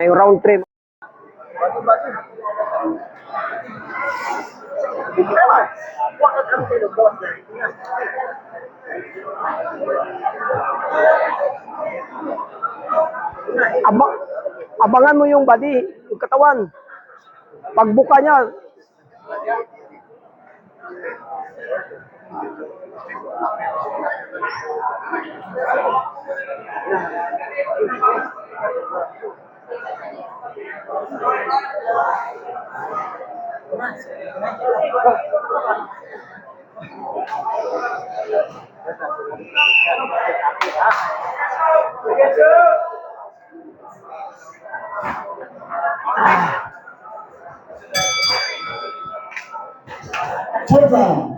Yung round 3. Abangan mo yung body, yung katawan. Pagbuka niya, Third round.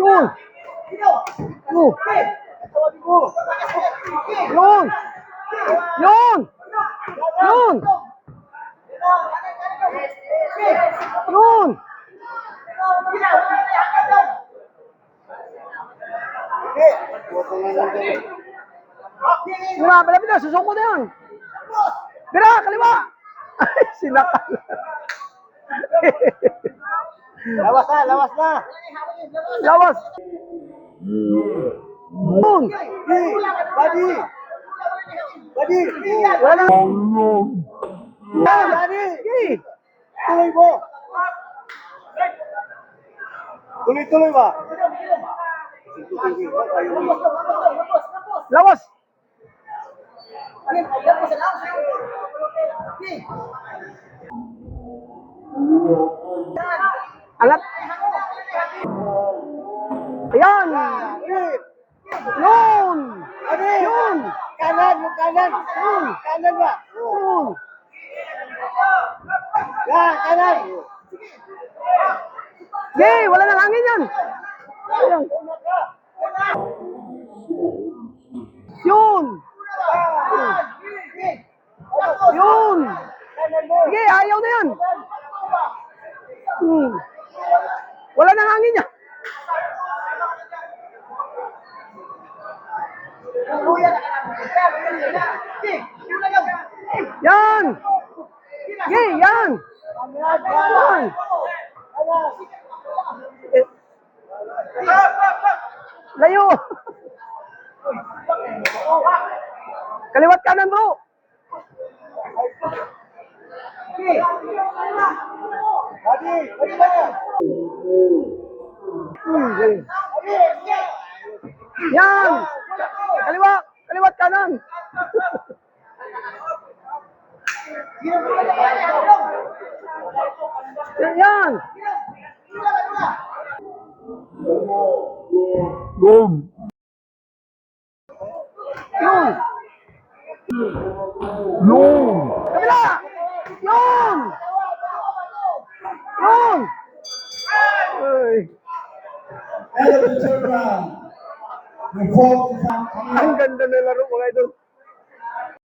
yun! Yun! Yun! Yun! Yun! Yun! Mira, malapit na, susuko na yan. Mira, kaliwa! Ay, sinakal. Lawas na, lawas na. Lawas! Yun! Badi. Badi. Wala na. Yan! Badi. Sige! Tuloy mo. Tuloy-tuloy ba? Lawas! Alat! Ayan! Yun! Yun! Kanan, yung kanan. Kanan ba? Yun! Yan, kanan. Yay! Wala nang hangin yan! Ayan. Yun! Yun! Sige, ayaw na yan! Wala nang hangin yan! Yan! Sige, yan! Yan! Eh, layo! Kaliwat kanan, bro! Badi, badi ba? Yan! Kaliwa! Kaliwat kanan! Yan! Yun! Kabila! Yun! Yun! Ay, End of the third round. The fourth round. ang ganda na laro mga idol.